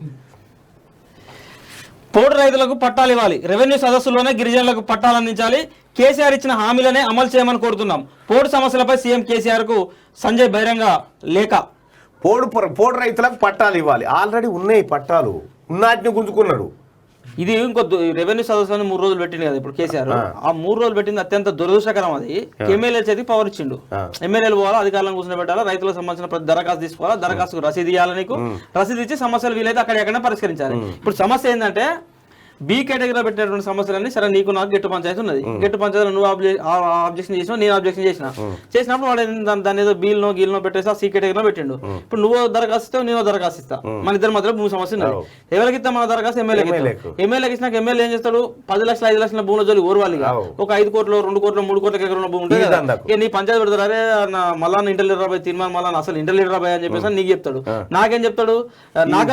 పోడు రైతులకు పట్టాలు ఇవ్వాలి, రెవెన్యూ సదస్సులోనే గిరిజనులకు పట్టాలు అందించాలి, కేసీఆర్ ఇచ్చిన హామీలనే అమలు చేయమని కోరుతున్నాం. పోడు సమస్యలపై సీఎం కేసీఆర్ కు సంజయ్ బహిరంగ లేఖ. పోడు రైతులకు పట్టాలు ఇవ్వాలి, ఆల్రెడీ ఉన్నాయి పట్టాలు ఉన్నాటిని గుంజుకున్నాడు. ఇది ఇంకో రెవెన్యూ సదస్సులను 3 రోజులు పెట్టింది కదా ఇప్పుడు కేసీఆర్. ఆ 3 రోజులు పెట్టింది అత్యంత దురదృష్టకరం. అది ఎమ్మెల్యే చేతికి పవర్ ఇచ్చిండు. ఎమ్మెల్యేలు పోవాలా, అధికారులను కూర్చొని పెట్టాలా, రైతులకు సంబంధించిన ప్రతి దరఖాస్తు తీసుకోవాలా, దరఖాస్తుకు రసీదు ఇవ్వాలి, నీకు రసీదు ఇచ్చి సమస్యలు వీలైతే అక్కడ ఎక్కడ పరిష్కరించాలి. ఇప్పుడు సమస్య ఏంటంటే బి కేటగిరీలో పెట్టినటువంటి సమస్యలన్నీ సరే నీకు నాకు గెట్టు పంచాయతీ ఉన్నది. గెట్టు పంచాయతీలో నువ్వు ఆబ్జెక్షన్ చేసినా నేను ఆబ్జెక్షన్ చేసినప్పుడు వాడు దాని ఏదో బీల్నో గీల్నో పెట్టేసి సి కేటగిరీలో పెట్టిండు. ఇప్పుడు నువ్వు దరఖాస్తు ఇస్తావు నేను దరఖాస్తు ఇస్తా, మన ఇద్దరి మధ్యలో భూమి సమస్య ఉన్నది. ఎవరికి ఇస్తా మన దరఖాస్తు ఎమ్మెల్యేకి ఇచ్చినాక ఎమ్మెల్యే ఏం చేస్తాడు 10 లక్షల 5 లక్షల భూముల జోలి ఓర్వాలిగా ఒక 5 కోట్లు 2 కోట్లు 3 కోట్ల ఎకరం ఉన్న భూమి ఉంటుంది కదా. నీ పంచాయతీ పెడతారు అరే మళ్ళా ఇంటర్ లీడర్ రాబాయ్ తీర్మానం మళ్ళీ అసలు ఇంటర్ లీడర్ రాబాయ్ అని చెప్పేసి నీకు చెప్తాడు. నాకేం చెప్తాడు నీ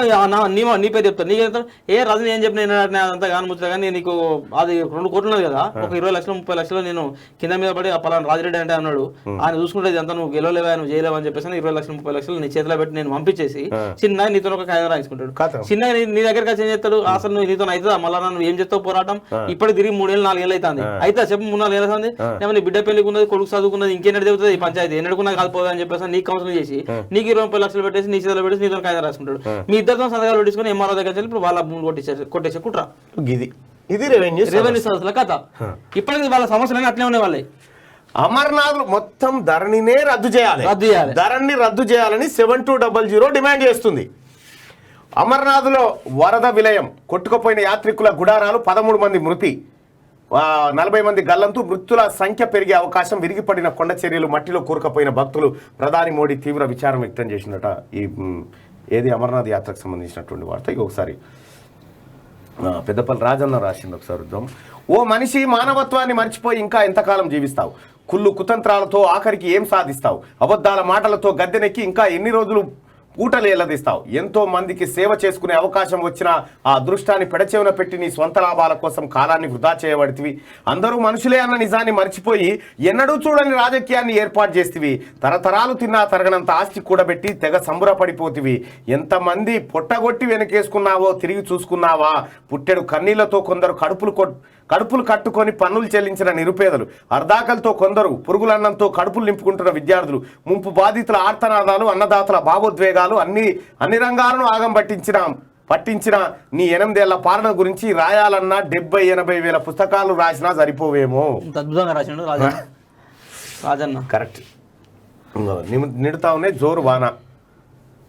పేరు చెప్తాడు. నీకేం చెప్తాడు ఏ రజని ఏం చెప్పిన అంతా కాని ముచ్చట కానీ నీకు అది 2 కోట్లు ఉన్నది కదా ఒక 20 లక్షలు 30 లక్షలు నేను కింద మీద పడి పలానా రాజిరెడ్డి అంటే అన్నాడు ఆయన చూసుకుంటే అంతా నువ్వు గెలవలేవా నువ్వు చేయలేవా అని చెప్పేసి 20 లక్షలు 30 లక్షలు నీ చేతిలో పెట్టి నేను పంపించేసి చిన్న నీతో ఒక కాగితం రాయించుకుంటాడు. చిన్న నీ దగ్గరికి వచ్చి ఏం చేస్తాడు అసలు నువ్వు నీతో అవుతుందా మళ్ళా నువ్వు ఏం చేస్తావు పోరాటం ఇప్పటికి తిరిగి 3 ఏళ్ళు 4 ఏళ్ళు అవుతుంది అయితే చెప్పు 3-4 ఏళ్ళు అవుతుంది ఏమో నీ బిడ్డ పెళ్లికి ఉన్నది కొడుకు చదువుకున్నది ఇంకేనడు చెబుతుంది ఈ పంచాయతీ ఎన్నడుకున్నా కాకపోతే అని చెప్పేసి నీకు కౌన్సిలింగ్ చేసి నీకు 20 లక్షలు పెట్టేసి నీ చేతిలో పెట్టేసి నీతో కాగితం రాసుకుంటాడు. మీ ఇద్దరితో సంతకాలు పెట్టించుకొని ఎంఆర్ఓ దగ్గర ఇప్పుడు వాళ్ళ భూములు కొట్టేసి కుట్రా. ఇది రెవెన్యూ సమస్యల కథ. ఇప్పటికి వాళ్ళ సమస్యలు అట్లే ఉన్నాయి. వాళ్ళే అమర్నాథ్ మొత్తం ధరణినే రద్దు చేయాలి ధరణిని రద్దు చేయాలని 7200 డిమాండ్ చేస్తుంది. అమర్నాథ్లో వరద విలయం కొట్టుకుపోయిన యాత్రికుల గుడారాలు 13 మంది మృతి 40 మంది గల్లంతు మృతుల సంఖ్య పెరిగే అవకాశం విరిగిపడిన కొండ చర్యలు మట్టిలో కూరుకుపోయిన భక్తులు ప్రధాని మోడీ తీవ్ర విచారం వ్యక్తం చేసినట. ఏది అమర్నాథ్ యాత్రకు సంబంధించినటువంటి వార్త. ఇక ఒకసారి పెద్దపల్లి రాజన్న రాసింది ఒకసారి చూద్దాం. ఓ మనిషి మానవత్వాన్ని మర్చిపోయి ఇంకా ఎంతకాలం జీవిస్తావు, కుళ్ళు కుతంత్రాలతో ఆఖరికి ఏం సాధిస్తావు, అబద్ధాల మాటలతో గద్దెనెక్కి ఇంకా ఎన్ని రోజులు పూటలు ఎల్లదిస్తావు. ఎంతో మందికి సేవ చేసుకునే అవకాశం వచ్చినా ఆ అదృష్టాన్ని పెడచెవిన పెట్టి నీ స్వంత లాభాల కోసం కాలాన్ని వృధా చేయబడితివి. అందరూ మనుషులే అన్న నిజాన్ని మర్చిపోయి ఎన్నడూ చూడని రాజకీయాన్ని ఏర్పాటు చేస్తేవి. తరతరాలు తిన్నా తరగనంత ఆస్తి కూడబెట్టి తెగ సంబరపడిపోతివి. ఎంతమంది పొట్టగొట్టి వెనకేసుకున్నావో తిరిగి చూసుకున్నావా. పుట్టెడు కన్నీళ్లతో కొందరు కడుపులు కట్టుకొని పన్నులు చెల్లించిన నిరుపేదలు, అర్ధాకలతో కొందరు పురుగులన్నంతో కడుపులు నింపుకుంటున్న విద్యార్థులు, ముంపు బాధితుల ఆర్తనాదాలు, అన్నదాతల భావోద్వేగాలు అన్ని రంగాలను ఆగం పట్టించిన నీ 8 ఏళ్ల పాలన గురించి రాయాలన్నా 70-80 వేల పుస్తకాలు రాసినా సరిపోవేమో. అద్భుతంగా రాసిండు రాజన్న. కరెక్ట్. నిడుతా ఉన్నాయి జోరు వాన.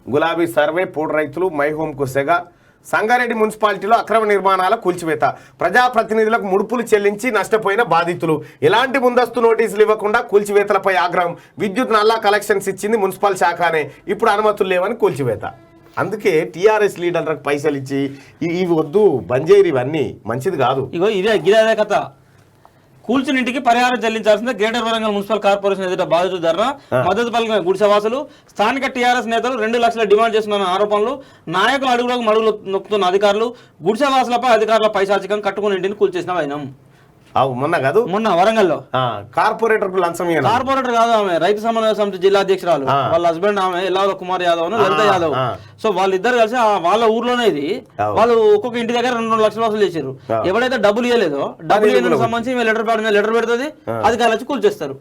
గులాబీ సర్వే పోడు రైతులు మైహోంకు సెగ. సంగారెడ్డి మున్సిపాలిటీలో అక్రమ నిర్మాణాల కూల్చివేత. ప్రజాప్రతినిధులకు ముడుపులు చెల్లించి నష్టపోయిన బాధితులు. ఎలాంటి ముందస్తు నోటీసులు ఇవ్వకుండా కూల్చివేతలపై ఆగ్రహం. విద్యుత్ నల్లా కలెక్షన్స్ ఇచ్చింది మున్సిపల్ శాఖనే, ఇప్పుడు అనుమతులు లేవని కూల్చివేత. అందుకే టీఆర్ఎస్ లీడర్లకు పైసలు ఇచ్చి ఇవి వద్దు బంజేరు ఇవన్నీ మంచిది కాదు. ఇగో ఇదే కథ. కూల్చిన ఇంటికి పరిహారం చెల్లించాల్సిందే గ్రేటర్ వరంగల్ మున్సిపల్ కార్పొరేషన్ ఎదుట బాధితులు ధర్నా. మద్దతు పలికిన గుడిసెవాసులు. స్థానిక టీఆర్ఎస్ నేతలు 2 లక్షల డిమాండ్ చేస్తున్న ఆరోపణలు. నాయకులు అడుగులకు మడుగులు నొక్కుతున్న అధికారులు. గుడిసెవాసులపై అధికారుల పైశాచికం. కట్టుకుని ఇంటిని కూల్చేసిన వైనం. మొన్న వరంగల్లో కార్పొరేటర్ కార్పొరేటర్ కాదు ఆమె రైతు సమన్వయ సమితి జిల్లా అధ్యక్షురాలు. వాళ్ళ హస్బెండ్ ఆమె ఎల్లాల కుమార్ యాదవ్ లలిత యాదవ్. సో వాళ్ళిద్దరు కలిసి వాళ్ళ ఊర్లోనే ఇది వాళ్ళు ఒక్కొక్క ఇంటి దగ్గర 2 లక్షల వసూలు చేశారు. ఎవరైతే డబ్బులు ఇవ్వలేదో డబ్బులు ఇవ్వడానికి సంబంధించి లెటర్ పెడుతుంది, అధికారులు వచ్చి కూల్చేస్తారు.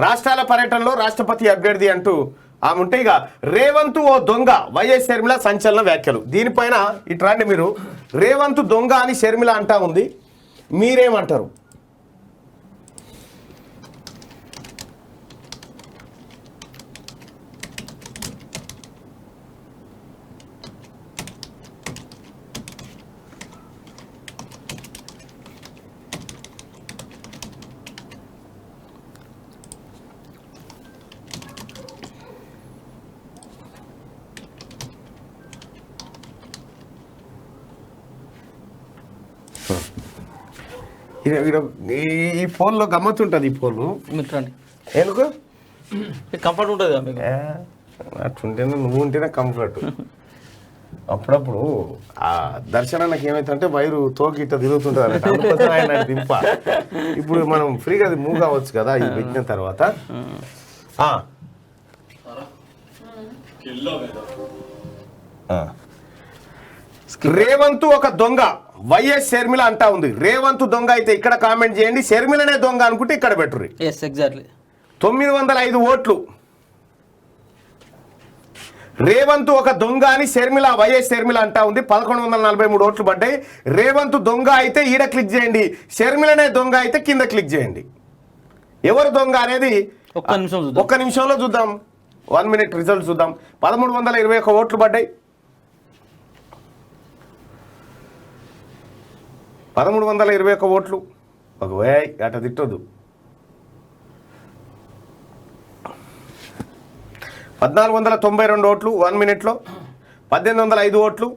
రాష్ట్రాల పర్యటనలో రాష్ట్రపతి అభ్యర్థి అంటూ ఆమె ఉంటే ఇక రేవంత్ ఓ దొంగ వైఎస్ షర్మిల సంచలన వ్యాఖ్యలు. దీనిపైన ఇట్లాంటి మీరు రేవంత్ దొంగ అని షర్మిల అంటా ఉంది, మీరేమంటారు? ఈ ఫోన్లో గమ్మత్తు ఉంటుంది. ఈ ఫోన్ ఎందుకు కంఫర్ట్ ఉంటుంది మీకు? అట్లుంటేనే నువ్వు ఉంటేనే కంఫర్ట్. అప్పుడప్పుడు ఆ దర్శనానికి ఏమైతుందంటే వైరు తోకి ఇట్లా తిరుగుతుంటుంది అన్నట్టు, అందుకోసం ఆయన దింప. ఇప్పుడు మనం ఫ్రీగా మూవ్ కావచ్చు కదా ఇది పెట్టిన తర్వాత. రేవంత్ ఒక దొంగ వైఎస్ షర్మిల అంటా ఉంది. రేవంత్ దొంగ అయితే ఇక్కడ కామెంట్ చేయండి, షర్మిలనే దొంగ అనుకుంటే ఇక్కడ పెట్టుర్రి. 905 ఓట్లు. రేవంత్ ఒక దొంగ అని షర్మిల వైఎస్ షర్మిల అంటా ఉంది. 1143 ఓట్లు పడ్డాయి. రేవంత్ దొంగ అయితే ఈడ క్లిక్ చేయండి, షర్మిలనే దొంగ అయితే కింద క్లిక్ చేయండి. ఎవరు దొంగ అనేది ఒక్క నిమిషంలో చూద్దాం. 1 మినిట్ రిజల్ట్ చూద్దాం. 1321 ఓట్లు పడ్డాయి. 1321 ఓట్లు. ఒక అట తిట్టొద్దు. 1492 ఓట్లు 1 మినిట్లో. 1805 ఓట్లు.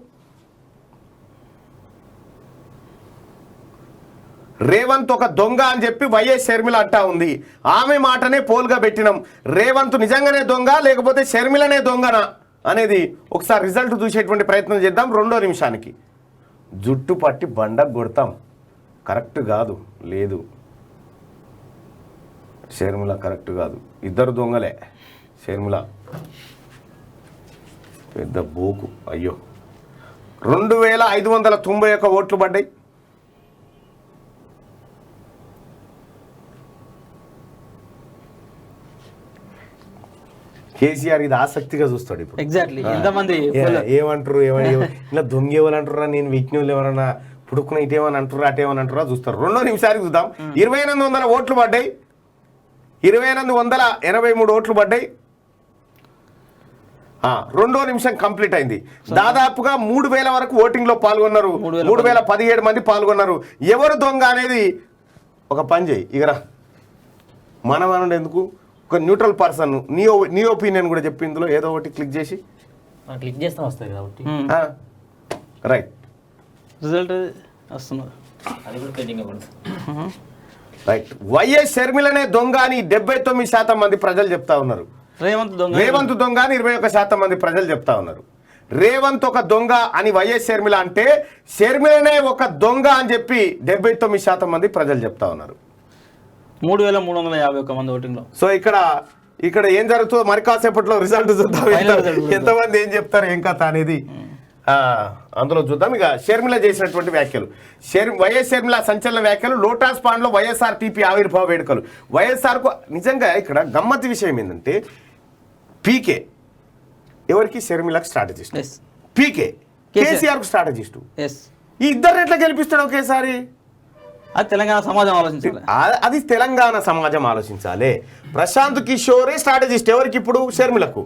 రేవంత్ ఒక దొంగ అని చెప్పి వైఎస్ షర్మిల అంటా ఉంది. ఆమె మాటనే పోల్గా పెట్టినాం. రేవంత్ నిజంగానే దొంగ లేకపోతే షర్మిలనే దొంగనా అనేది ఒకసారి రిజల్ట్ చూసేటువంటి ప్రయత్నం చేద్దాం. 2వ నిమిషానికి జుట్టు పట్టి బండ కొడతాం. కరెక్ట్ కాదు, లేదు షర్మిల కరెక్ట్ కాదు, ఇద్దరు దొంగలే. షర్మిల పెద్ద బోకు. అయ్యో 2591 ఓట్లు పడ్డాయి. కేసీఆర్ ఇది ఆసక్తిగా చూస్తాడు ఇప్పుడు. ఏమంటారు ఇలా దొంగ ఎవరు అంటారా, నేను విజ్ఞులు ఎవరన్నా పుడుకున్న ఇటేమని అంటారా అటేమని అంటారా చూస్తారు. 2వ నిమిషానికి చూద్దాం. 2800 ఓట్లు పడ్డాయి. 2883 ఓట్లు పడ్డాయి. 2వ నిమిషం కంప్లీట్ అయింది. దాదాపుగా 3000 వరకు ఓటింగ్ లో పాల్గొన్నారు. 3017 మంది పాల్గొన్నారు. ఎవరు దొంగ అనేది ఒక పని చేయి ఇగరా, మనం ఎందుకు ఒక న్యూట్రల్ పర్సన్ నీ ఒపీనియన్ కూడా చెప్పి ఇందులో ఏదో ఒకటి క్లిక్ చేసి క్లిక్ చేస్తే వస్తుంది కాబట్టి రైట్ రిజల్ట్ వస్తున్నది. అది కూడా పెండింగ్ రైట్. వైఎస్ షర్మిలనే దొంగ అని 79% మంది ప్రజలు చెప్తా ఉన్నారు. రేవంత్ దొంగ అని 21% మంది ప్రజలు చెప్తా ఉన్నారు. రేవంత్ ఒక దొంగ అని వైఎస్ షర్మిల అంటే షర్మిలనే ఒక దొంగ అని చెప్పి 79% మంది ప్రజలు చెప్తా ఉన్నారు. 3351 మంది ఓటింగ్ లో. సో ఇక్కడ ఏం జరుగుతుందో మరి కాసేపట్లో రిజల్ట్ చూద్దాం. ఎంతమంది ఏం చెప్తారు ఏం కథ అనేది అందులో చూద్దాం. ఇక షర్మిల చేసినటువంటి వ్యాఖ్యలు. వైఎస్ షర్మిల సంచలన వ్యాఖ్యలు. లోటస్ పాండ్ లో వైఎస్ఆర్ టీపీ ఆవిర్భావ వేడుకలు. వైఎస్ఆర్ కు నిజంగా ఇక్కడ గమ్మత్తు విషయం ఏంటంటే పీకే ఎవరికి షర్మిలకు స్ట్రాటజిస్ట్, పీకే కేసీఆర్ కు స్ట్రాటజిస్టు. ఈ ఇద్దరు ఎట్లా గెలిపిస్తాడు ఒకేసారి? అది తెలంగాణ సమాజం ఆలోచించాలి. అది తెలంగాణ సమాజం ఆలోచించాలి. ప్రశాంత్ కిషోరే స్ట్రాటజిస్ట్ ఎవరికి? ఇప్పుడు షర్మిలకు.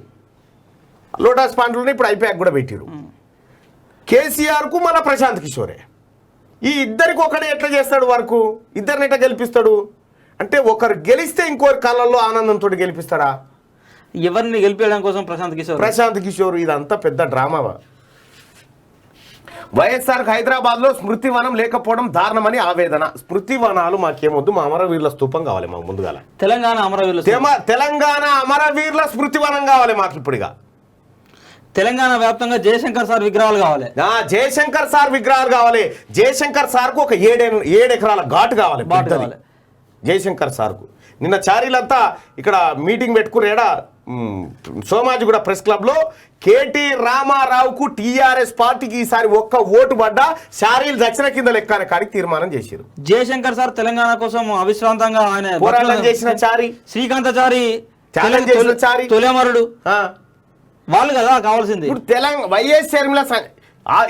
లోటస్ పాండ్లోనే ఇప్పుడు ఐపాక్ కూడా పెట్టిరు. కేసీఆర్ కు మన ప్రశాంత్ కిషోరే. ఈ ఇద్దరికి ఒకడే ఎట్లా చేస్తాడు వర్క్? ఇద్దరిని ఎట్లా గెలిపిస్తాడు అంటే ఒకరు గెలిస్తే ఇంకొకరి కళ్ళల్లో ఆనందంతో గెలిపిస్తాడా? ఎవరిని గెలిపించడం కోసం ప్రశాంత్ కిషోర్. ఇదంతా పెద్ద డ్రామావా? వైఎస్ఆర్ హైదరాబాద్ లో స్మృతి వనం లేకపోవడం దారుణమని ఆవేదన. స్మృతి వనాలు మాకేమొద్దు, మా అమరవీరుల స్తూపం కావాలి మాకు. ముందుగా తెలంగాణ అమరవీరుల స్మృతి వనం కావాలి మాకు. ఇప్పుడుగా తెలంగాణ వ్యాప్తంగా జయశంకర్ సార్ విగ్రహాలు కావాలి. జయశంకర్ సార్ విగ్రహాలు కావాలి. జయశంకర్ సార్ కు ఒక 7 ఎకరాల ఘాటు కావాలి జయశంకర్ సార్ కు. నిన్న చారీలంతా ఇక్కడ మీటింగ్ పెట్టుకునేడా సోమాజిగూడ ప్రెస్ క్లబ్ లో కేటీ రామారావుకు టీఆర్ఎస్ పార్టీకి ఈసారి ఒక్క ఓటు పడ్డా శారీలు దక్షిణ కింద లెక్క కాడికి తీర్మానం చేశారు. జయశంకర్ సార్ తెలంగాణ కోసం అవిశ్రాంతంగా ఆయన పోరాటం చేసిన చారి శ్రీకాంతాచారి ఛాలెంజ్ చేసిన చారి తొలిమరుడు వాళ్ళు కదా కావాల్సింది. ఇప్పుడు తెలంగాణ వైఎస్ షర్మిల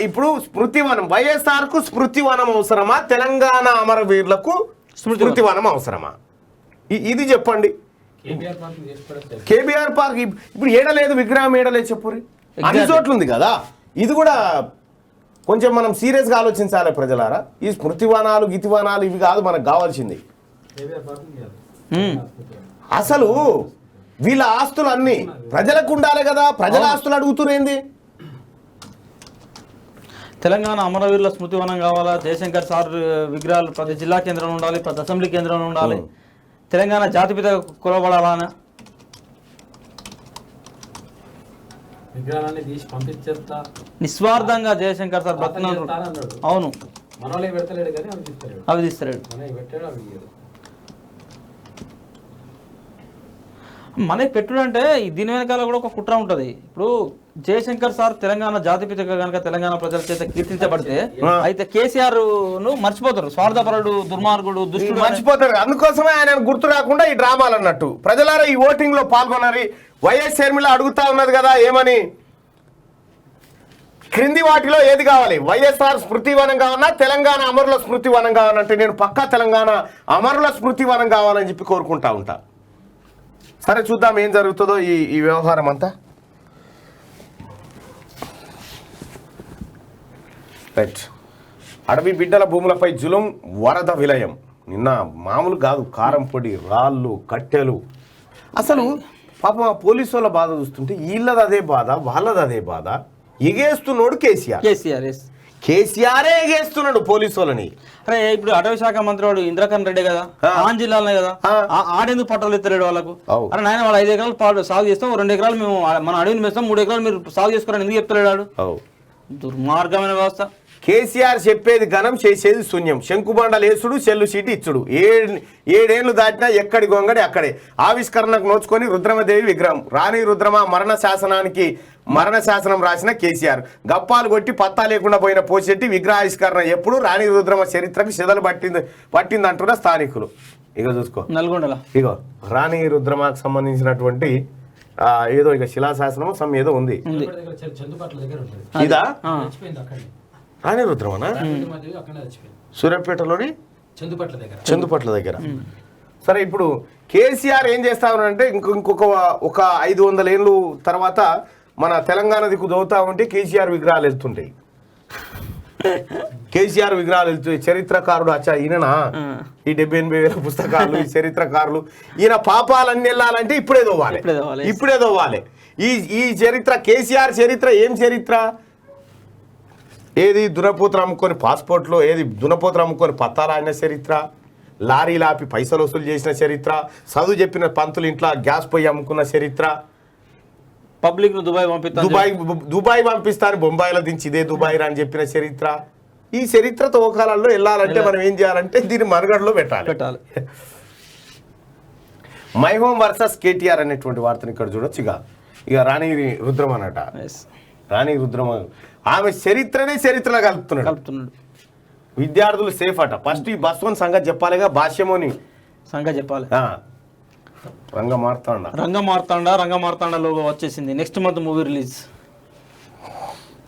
ఇప్పుడు స్మృతివనం వైఎస్ఆర్ కు స్మృతివనం అవసరమా, తెలంగాణ అమరవీరులకు స్మృతివనం అవసరమా? ఇది చెప్పండి. కేబీఆర్ పార్క్ ఇప్పుడు ఏడలేదు, విగ్రహం ఏడలేదు చెప్పురి, అన్ని చోట్ల ఉంది కదా. ఇది కూడా కొంచెం మనం సీరియస్గా ఆలోచించాలి ప్రజలారా. ఈ స్మృతివనాలు గితివనాలు ఇవి కాదు మనకు కావాల్సింది. అసలు వీళ్ళ ఆస్తులు అన్ని ప్రజలకు ఉండాలి కదా, ప్రజల ఆస్తులు అడుగుతురేంది? తెలంగాణ అమరవీరుల స్మృతివనం కావాలా, జయశంకర్ సార్ విగ్రహాలు ప్రతి జిల్లా కేంద్రంలో ఉండాలి, ప్రతి అసెంబ్లీ కేంద్రంలో ఉండాలి, తెలంగాణ జాతిపిత కొలవబడాలని విగ్రహాలన్నీ తీసి పంపించేస్తా నిస్వార్థంగా జయశంకర్ సార్ బతున్నారు. అవును, మనోళ్ళే పెడతలేడు కానీ అవి తీస్తాడు. పెట్టాడు అవి మనకి పెట్టుడు అంటే దీని వెనకాల కూడా ఒక కుట్ర ఉంటుంది. ఇప్పుడు జయశంకర్ సార్ తెలంగాణ జాతిపితగా కనుక తెలంగాణ ప్రజల చేత కీర్తించబడితే అయితే కేసీఆర్ ను మర్చిపోతారు, స్వార్థపరుడు, దుర్మార్గుడు, దుష్టుడు మర్చిపోతారు. అందుకోసమే ఆయన గుర్తు రాకుండా ఈ డ్రామాలు అన్నట్టు. ప్రజలారా ఈ ఓటింగ్ లో పాల్గొనాలి. వైఎస్ షర్మిల అడుగుతా ఉన్నది కదా ఏమని, క్రింది వాటిలో ఏది కావాలి, వైఎస్ఆర్ స్మృతివనం కావాలన్నా తెలంగాణ అమరుల స్మృతివనం కావాలంటే నేను పక్కా తెలంగాణ అమరుల స్మృతివనం కావాలని చెప్పి కోరుకుంటా ఉంటా. సరే చూద్దాం ఏం జరుగుతుందో ఈ వ్యవహారం అంతా. రైట్. అడవి బిడ్డల భూములపై జులుం, వరద విలయం. నిన్న మామూలు కాదు, కారం పొడి, రాళ్ళు, కట్టెలు. అసలు పాపం ఆ పోలీసు వాళ్ళ బాధ చూస్తుంటే వీళ్ళది అదే బాధ, వాళ్ళది అదే బాధ. ఎగేస్తున్నాడు కేసీఆరే ఎగేస్తున్నాడు పోలీసు వాళ్ళని. అరే ఇప్పుడు అటవీ శాఖ మంత్రి వాడు ఇంద్రకరణ్ రెడ్డి కదా, ఆన్ జిల్లాలోనే కదా, ఆడెందుకు పట్టాలు ఎత్తలేడు వాళ్ళకు? అరే నాయన వాళ్ళు 5 ఎకరాలు సాగు చేస్తాం, 2 ఎకరాలు మేము మన అడవిని వేస్తాం, 3 ఎకరాలు మీరు సాగు చేసుకోరని ఎందుకు చెప్తలేడు? దుర్మార్గమైన వ్యవస్థ. కేసీఆర్ చెప్పేది ఘనం, చేసేది శూన్యం. శంకుబండలు వేసుడు, చెల్లు సీటు ఇచ్చుడు. 7 దాటినా ఎక్కడి గొంగడి అక్కడే. ఆవిష్కరణకు నోచుకొని రుద్రమదేవి విగ్రహం. రాణి రుద్రమ మరణ శాసనం రాసిన కేసీఆర్. గప్పాలు కొట్టి పత్తా లేకుండా పోయిన పోచెట్టి విగ్రహావిష్కరణ ఎప్పుడు? రాణి రుద్రమ చరిత్రకు చెదలు పట్టింది అంటున్న స్థానికులు. ఇక చూసుకో నల్గొండల, ఇగో రాణి రుద్రమకు సంబంధించినటువంటి ఏదో ఇక శిలాశాసనం ఏదో ఉంది. ఇదా రాణి రుద్రమనా? సూర్యాపేటలోని చందుపట్ల దగ్గర. సరే ఇప్పుడు కేసీఆర్ ఏం చేస్తా ఉన్నారంటే ఇంకొక 500 ఏళ్ళు తర్వాత మన తెలంగాణ దిక్కు దోవుతా ఉంటే కేసీఆర్ విగ్రహాలు వెళ్తుంటాయి. కేసీఆర్ విగ్రహాలు వెళ్తాయి. చరిత్రకారుడు అచ్చా ఈయననా? ఈ 70-80 పుస్తకాలు, ఈ చరిత్రకారులు, ఈయన పాపాలన్నీ వెళ్ళాలంటే ఇప్పుడే దోవాలి. ఈ చరిత్ర కేసీఆర్ చరిత్ర ఏం చరిత్ర? ఏది దునపోతులు అమ్ముకొని పాస్పోర్ట్లో, ఏది దునపోతులు అమ్ముకొని పత్తాలు ఆడిన చరిత్ర, లారీలు ఆపి పైసలు వసూలు చేసిన చరిత్ర, చదువు చెప్పిన పంతులు ఇంట్లో గ్యాస్ పొయ్యి అమ్ముకున్న చరిత్ర, పబ్లిక్ ను దుబాయ్ పంపిస్తాను బొంబాయిలో దించి ఇదే దుబాయ్ అని చెప్పిన చరిత్ర. ఈ చరిత్ర తోకాలలో వెళ్ళాలంటే మనం ఏం చేయాలంటే దీన్ని మనుగడలో పెట్టాలి. మై హోమ్ వర్సెస్ కేటీఆర్ అనేటువంటి వార్తను ఇక్కడ చూడొచ్చు. ఇక రాణి రుద్రమ అన్నట. రాణి రుద్రమ ఆమె చరిత్రలో కలుపుతున్నాడు. విద్యార్థులు సేఫ్ అట. ఫస్ట్ ఈ బస్వన్ సంగతి చెప్పాలిగా, భాష్యమోని సంగతి చెప్పాలి. రంగమార్తాండ లోగో వచ్చేసింది. Next month movie release.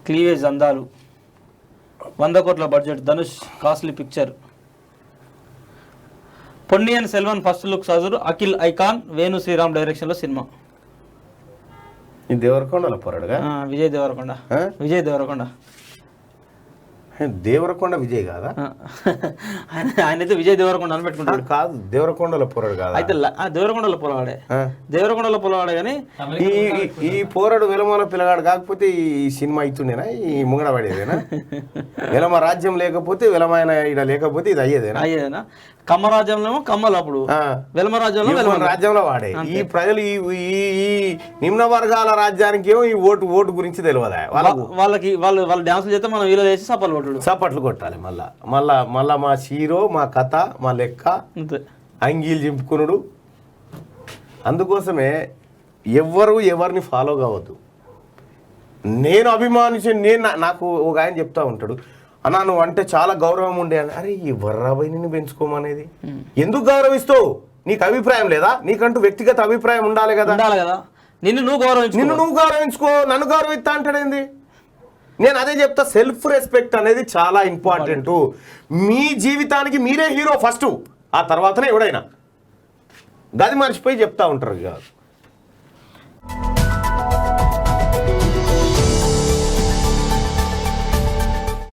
Cleavage అందాలు, 100 కోట్ల budget, Dhanush costly picture. Ponniyin Selvan first look సజురు, అఖిల్ ఐకాన్, వేణు శ్రీరామ్ డైరెక్షన్ లో సినిమా. దేవరకొండలో పోరాడుగా విజయ్ దేవరకొండ. దేవరకొండ విజయ్ కాదా? ఆయన అయితే విజయ్ దేవరకొండ అని పెట్టుకుంటాడు. కాదు, దేవరకొండలో పోరాడు కాదు. అయితే దేవరకొండలో పొలవాడే కానీ ఈ పోరాడు వెలమల పిల్లగాడు కాకపోతే ఈ సినిమా ఇస్తుండేనా? ఈ ముంగడ పడేదేనా? వెలమ రాజ్యం లేకపోతే వెలమైన ఇక్కడ లేకపోతే ఇది అయ్యేదేనా? కమ్మరాజ్యంలో కమ్మలు, అప్పుడు వెలమ రాజ్యంలో వాడే. ఈ ప్రజలు ఈ నిమ్న వర్గాల రాజ్యానికి ఏమో ఈ ఓటు గురించి తెలియదా వాళ్ళకి? వాళ్ళు డాన్సులు చేస్తే మనం వీళ్ళు చేసి చప్పట్లు కొట్టాలి. మళ్ళా మా హీరో, మా కథ, మా లెక్క, అంగీలు చింపుకునుడు. అందుకోసమే ఎవరిని ఫాలో కావద్దు. నేను అభిమానించి నాకు ఒక ఆయన చెప్తా ఉంటాడు, అన్నా నువ్వు అంటే చాలా గౌరవం ఉండే అని. అరే ఎవర్రాబాయి నిన్ను పెంచుకోమనేది? ఎందుకు గౌరవిస్తావు? నీకు అభిప్రాయం లేదా? నీకంటూ వ్యక్తిగత అభిప్రాయం ఉండాలి కదా. ఉండాలి కదా. నిన్ను నువ్వు గౌరవించుకో, నన్ను గౌరవిస్తా అంటాడేంది? నేను అదే చెప్తా, సెల్ఫ్ రెస్పెక్ట్ అనేది చాలా ఇంపార్టెంట్. మీ జీవితానికి మీరే హీరో ఫస్ట్, ఆ తర్వాతనే ఎవడైనా. గది మర్చిపోయి చెప్తా ఉంటారు.